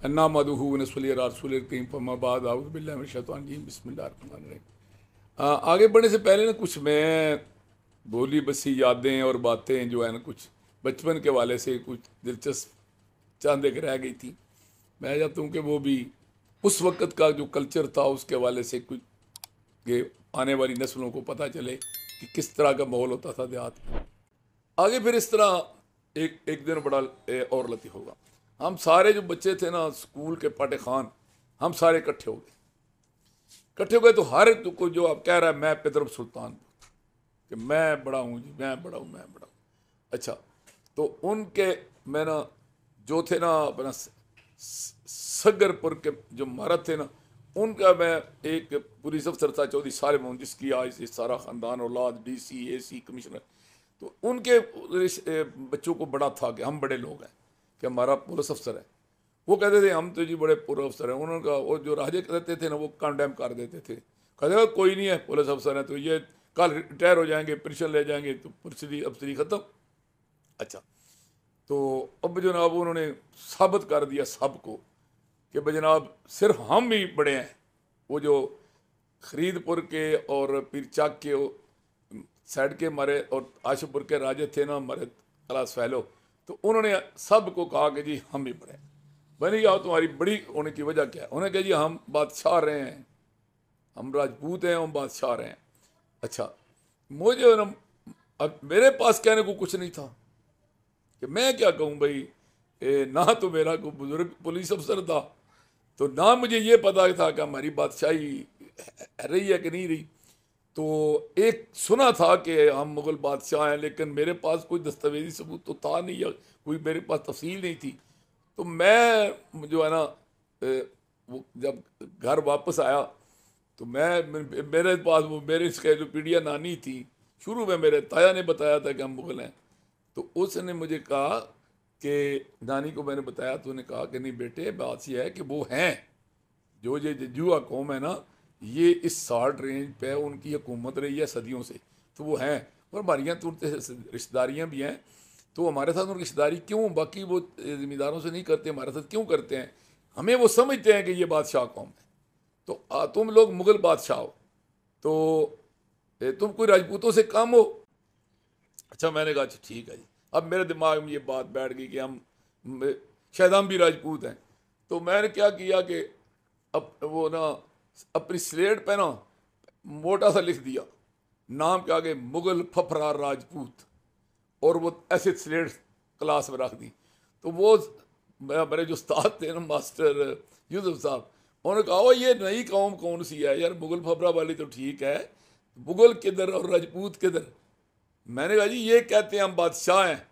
अन्ना मदहू नसली रसूल करीम फमाबाद आउज़ बिल्लाहि मिनश शैतानिर रजीम बिस्मिल्लाहिर्रहमानिर्रहीम। आगे बढ़ने से पहले ना कुछ मैं बोली बसी यादें और बातें जो है ना कुछ बचपन के वाले से कुछ दिलचस्प चंद एक रह गई थी। मैं चाहता हूँ कि वो भी उस वक़्त का जो कल्चर था उसके हवाले से कुछ ये आने वाली नस्लों को पता चले कि किस तरह का माहौल होता था देहात में। आगे फिर इस तरह एक एक दिन बड़ा और लतीफ़ होगा। हम सारे जो बच्चे थे ना स्कूल के पाटे खान, हम सारे इकट्ठे हो गए। इकट्ठे हो गए तो हर एक को जो आप कह रहा है मैं पितरब सुल्तान कि मैं बड़ा हूँ जी, मैं बड़ा हूँ, मैं बड़ा हूँ। अच्छा, तो उनके मैं ना जो थे ना अपना सगरपुर के जो महारत थे ना, उनका मैं एक पुलिस अफसर था चौधरी सालिम हूँ, जिसकी आज से सारा ख़ानदान औलाद DC AC कमिश्नर। तो उनके बच्चों को बड़ा था कि हम बड़े लोग हैं, कि हमारा पुलिस अफसर है। वो कहते थे हम तो जी बड़े पुलिस अफसर हैं। उन्होंने कहा, वो जो राजे कहते थे ना वो कंडेम कर देते थे, कहते थे कोई नहीं है पुलिस अफसर है तो ये कल रिटायर हो जाएंगे, पेंशन ले जाएंगे तो पुलिस अफसरी ख़त्म। अच्छा, तो अब जनाब उन्होंने साबित कर दिया सबको कि भाई जनाब सिर्फ हम ही बड़े हैं। वो जो खरीदपुर के और पीर चाक के साइड के हमारे और आशुपुर के राजे थे ना हमारे क्लास फैलो, तो उन्होंने सबको कहा कि जी हम ही बड़े। बनी जाओ तुम्हारी बड़ी होने की वजह क्या है? उन्होंने कहा जी हम बादशाह रहे हैं, हम राजपूत हैं, हम बादशाह रहे हैं। अच्छा, मुझे ना अब मेरे पास कहने को कुछ नहीं था कि मैं क्या कहूँ भाई। ना तो मेरा कोई बुजुर्ग पुलिस अफसर था, तो ना मुझे ये पता था कि हमारी बादशाही रही है कि नहीं रही। तो एक सुना था कि हम मुग़ल बादशाह हैं, लेकिन मेरे पास कोई दस्तावेजी सबूत तो था नहीं या कोई मेरे पास तफसील नहीं थी। तो मैं जो है ना वो जब घर वापस आया तो मेरे पास वो मेरे इंसाइक्लोपीडिया नानी थी। शुरू में मेरे ताया ने बताया था कि हम मुग़ल हैं, तो उसने मुझे कहा कि नानी को मैंने बताया तो उन्होंने कहा कि नहीं बेटे, बात यह है कि वो हैं जो ये जजुआ कौम है ना, ये इस साल्ट रेंज पे उनकी हुकूमत रही है सदियों से, तो वो हैं। और हमारी यहाँ तो रिश्तेदारियाँ भी हैं, तो हमारे साथ उनकी रिश्तेदारी क्यों, बाकी वो ज़मींदारों से नहीं करते, हमारे साथ क्यों करते हैं? हमें वो समझते हैं कि ये बादशाह कौम है। तो तुम लोग मुग़ल बादशाह हो, तो तुम कोई राजपूतों से कम हो? अच्छा, मैंने कहा अच्छा ठीक है जी। अब मेरे दिमाग में ये बात बैठ गई कि शायद हम भी राजपूत हैं। तो मैंने क्या किया कि अब वो ना अपनी स्लेट पे ना मोटा सा लिख दिया नाम के आगे मुग़ल फफरार राजपूत, और वो ऐसे स्लेट क्लास में रख दी। तो वो मेरे जो उस्ताद थे ना मास्टर यूसुफ साहब, उन्होंने कहा वो ये नई कौम कौन सी है यार, मुग़ल फफरा वाली तो ठीक है, मुग़ल किधर और राजपूत किधर? मैंने कहा जी ये कहते हैं हम बादशाह हैं।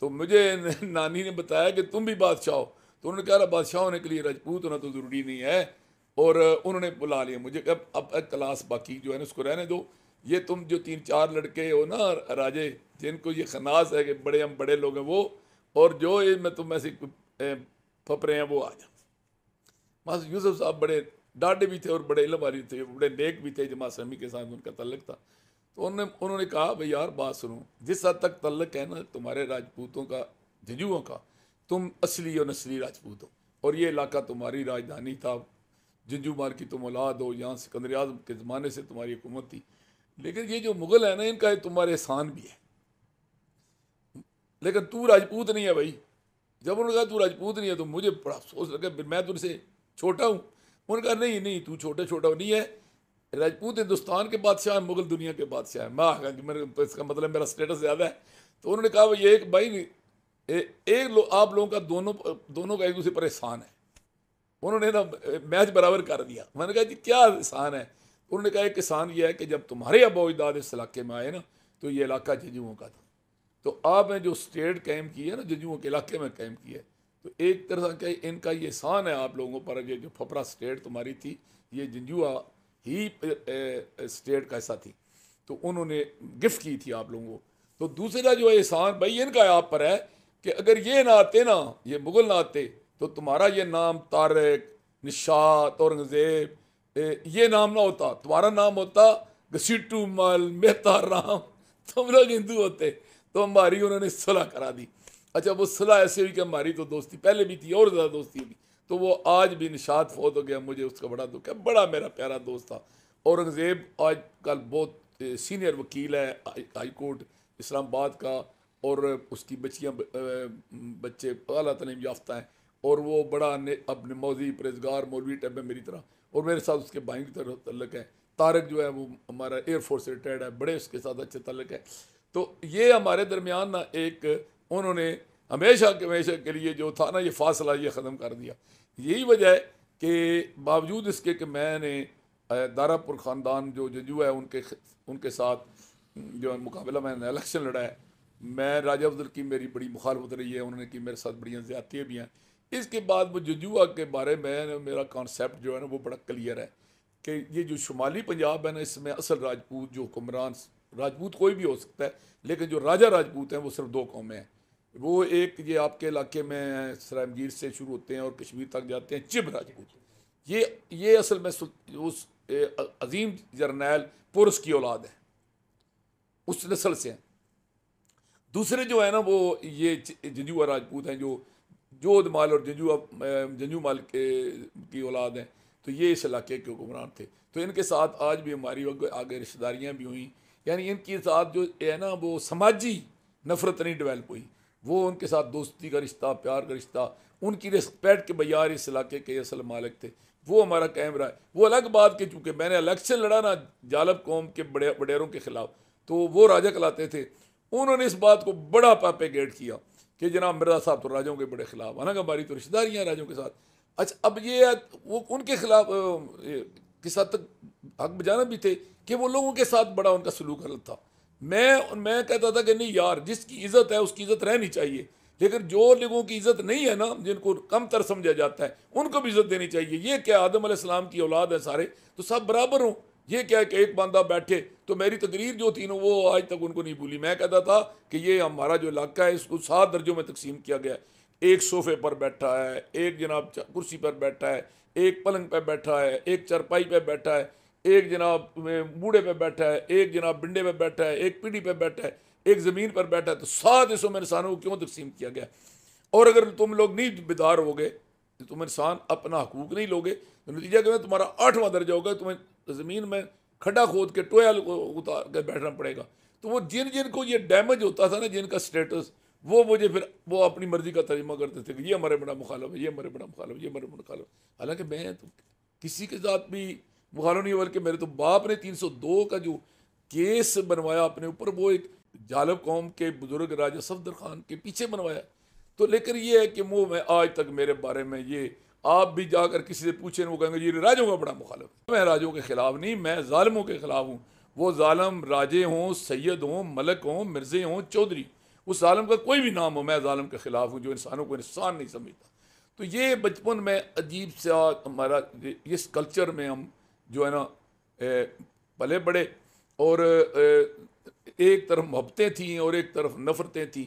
तो मुझे नानी ने बताया कि तुम भी बादशाह हो। तो उन्होंने कहा बादशाह होने के लिए राजपूत होना तो ज़रूरी नहीं है। और उन्होंने बुला लिया मुझे, अब क्लास बाकी जो है ना उसको रहने दो, ये तुम जो 3-4 लड़के हो ना राजे, जिनको ये खनास है कि बड़े हम बड़े लोग हैं वो, और जो ये मैं तुम ऐसे फपरे हैं वो आ जाओ। मास्टर यूसुफ साहब बड़े डाढ़े भी थे और बड़े इल्म वाले थे, बड़े नेक भी थे, जमात इस्लामी के साथ उनका तल्लक था। तो उन्होंने कहा भाई यार बात सुनो, जिस हद तक तल्लक है ना तुम्हारे राजपूतों का, जजुओं का, तुम असली और नस्ली राजपूत हो, और ये इलाका तुम्हारी राजधानी था, जंजू मार की तुम औलाद हो, यहाँ सिकंदर आज़म के ज़माने से तुम्हारी हुकूमत थी। लेकिन ये जो मुग़ल है ना इनका तुम्हारे एहसान भी है, लेकिन तू राजपूत नहीं है भाई। जब उन्होंने कहा तू राजपूत नहीं है तो मुझे बड़ा अफसोस लगा, मैं तुझसे छोटा हूँ। उन्होंने कहा नहीं नहीं, तू छोटा छोटा नहीं है, राजपूत हिंदुस्तान के बादशाह है, मुग़ल दुनिया के बादशाह है। मेरे इसका मतलब मेरा स्टेटस ज़्यादा है। तो उन्होंने कहा भाई एक भाई आप लोगों का दोनों का एक दूसरे पर एहसान है। उन्होंने ना मैच बराबर कर दिया। मैंने कहा जी क्या एहसान है? उन्होंने कहा एक एहसान ये है कि जब तुम्हारे अबा अजदाद इस इलाके में आए ना तो ये इलाका जजुओं का था, तो आपने जो स्टेट कायम की है ना जजुओं के इलाके में कायम की है, तो एक तरह का इनका ये एहसान है आप लोगों पर। ये जो फपरा स्टेट तुम्हारी थी, ये जंजुआ ही स्टेट का ऐसा थी, तो उन्होंने गिफ्ट की थी आप लोगों को। तो दूसरा जो एहसान भाई इनका आप पर है कि अगर ये ना आते ना, ये मुग़ल ना आते, तो तुम्हारा ये नाम तारक, निशात, औरंगज़ेब ये नाम ना होता, तुम्हारा नाम होता घसीटू मल, मेहता राम। तुम लोग हिंदू होते। तो हमारी उन्होंने सुलह करा दी। अच्छा, वो सुलह ऐसे हुई कि हमारी तो दोस्ती पहले भी थी और ज़्यादा दोस्ती होगी। तो वो आज भी निशात फौत हो गया, मुझे उसका बड़ा दुख है। बड़ा मेरा प्यारा दोस्त था। औरंगज़ेब आज कल बहुत सीनियर वकील है हाई कोर्ट इस्लामाबाद का, और उसकी बच्चियाँ बच्चे आला तालीम याफ्ता हैं, और वो बड़ा अपने मौजी परहेजगार मौलवी टाइप है मेरी तरह, और मेरे साथ उसके भाई की तरह तल्लक है। तारक जो है वो हमारा एयरफोर्स से रिटायर्ड है, बड़े उसके साथ अच्छे तल्लक है। तो ये हमारे दरमियान ना एक उन्होंने हमेशा के लिए जो था ना ये फासला ये ख़त्म कर दिया। यही वजह है कि बावजूद इसके कि मैंने दारापुर ख़ानदान जो जजू है उनके साथ जो मुकाबला मैंने इलेक्शन लड़ा है, मैं राजा अफजल की मेरी बड़ी मुखालफत रही है, उन्होंने की मेरे साथ बड़ियाँ ज़्यादतियाँ भी हैं। इसके बाद वो जजुआ के बारे में मेरा कॉन्सेप्ट जो है ना वो बड़ा क्लियर है कि ये जो शुमाली पंजाब है ना, इसमें असल राजपूत जो हुक्मरान, राजपूत कोई भी हो सकता है, लेकिन जो राजा राजपूत हैं वो सिर्फ दो कौमें हैं। वो एक ये आपके इलाके में सरामगीर से शुरू होते हैं और कश्मीर तक जाते हैं चिब राजपूत, ये असल में उस अजीम जर्नैल पुरुष की औलाद है, उस नस्ल से हैं। दूसरे जो है ना वो ये जंजुआ राजपूत हैं जो जोध माल और जंजू माल की औलाद हैं। तो ये इस इलाके के हुक्मरान थे। तो इनके साथ आज भी हमारी आगे रिश्तेदारियाँ भी हुई, यानी इनके साथ जो है ना वो समाजी नफरत नहीं डेवलप हुई, वो उनके साथ दोस्ती का रिश्ता, प्यार का रिश्ता, उनकी रिस्पेक्ट के बयार इस इलाके के असल मालिक थे, वो हमारा कायम रहा है। वो अलग बात के चूँकि मैंने इलेक्शन लड़ा ना जालब कौम के बडेरों के ख़िलाफ़, तो वो राजा कहलाते थे, उन्होंने इस बात को बड़ा पापेगेट किया कि जनाब मिर्ज़ा साहब तो राजों के बड़े खिलाफ, हालांकि हमारी तो रिश्तेदारियाँ राजों के साथ। अच्छा, अब ये वो उनके खिलाफ किस हद तक हक बजाना भी थे कि वो लोगों के साथ बड़ा उनका सलूक गलत था। मैं कहता था कि नहीं यार, जिसकी इज़्ज़त है उसकी इज़्ज़त रहनी चाहिए, लेकिन जो लोगों की इज़्ज़त नहीं है ना, जिनको कम तर समझा जाता है, उनको भी इज़्ज़त देनी चाहिए। ये क्या आदम अलैहिस्सलाम की औलाद है सारे, तो सब बराबर हों। ये क्या है कि एक बंदा बैठे, तो मेरी तकरीर जो थी ना वो आज तक उनको नहीं भूली। मैं कहता था कि ये हमारा जो इलाका है इसको 7 दर्जों में तकसीम किया गया। एक सोफे पर बैठा है, एक जनाब कुर्सी पर बैठा है, एक पलंग पर बैठा है, एक चरपाई पर बैठा है, एक जनाब बूढ़े पे बैठा है, एक जनाब बिंडे पे बैठा है, एक पीढ़ी पे बैठा है, एक ज़मीन पर बैठा है। तो 7 हिस्सों में इंसानों को क्यों तकसीम किया गया? और अगर तुम लोग नहीं बेदार होगे, तो तुम इंसान अपना हकूक नहीं लोगे, तो नतीजा क्या है, तुम्हारा 8वां दर्जा होगा, तुम्हें ज़मीन में खड्डा खोद के टोया उतार कर बैठना पड़ेगा। तो वो जिन को ये डैमेज होता था ना, जिनका स्टेटस, वो मुझे फिर वो अपनी मर्जी का तर्जमा करते थे कि ये हमारे बड़ा मुखालफ है, ये हमारे बड़ा मुखालफ, ये हमारे मुखालफ। हालांकि मैं तो किसी के साथ भी मुखालफ नहीं, बल्कि मेरे तो बाप ने 302 का जो केस बनवाया अपने ऊपर, वो एक जालब कौम के बुजुर्ग राजा सफदर खान के पीछे बनवाया। तो लेकिन ये है कि वो मैं आज तक मेरे बारे में ये आप भी जाकर किसी से पूछें, वो कहेंगे ये राजों का बड़ा मुखालिफ है। मैं राजों के ख़िलाफ़ नहीं, मैं ज़ालिमों के ख़िलाफ़ हूँ। वो ज़ालिम राजे हों, सैयद हों, मलक हों, मिर्ज़े हों, चौधरी, उस ज़ालिम का कोई भी नाम हो, मैं ज़ालिम के ख़िलाफ़ हूँ जो इंसानों को इंसान नहीं समझता। तो ये बचपन में अजीब सा हमारा इस कल्चर में हम जो है ना पले बड़े, और एक तरफ मोहब्बतें थीं और एक तरफ नफ़रतें थीं।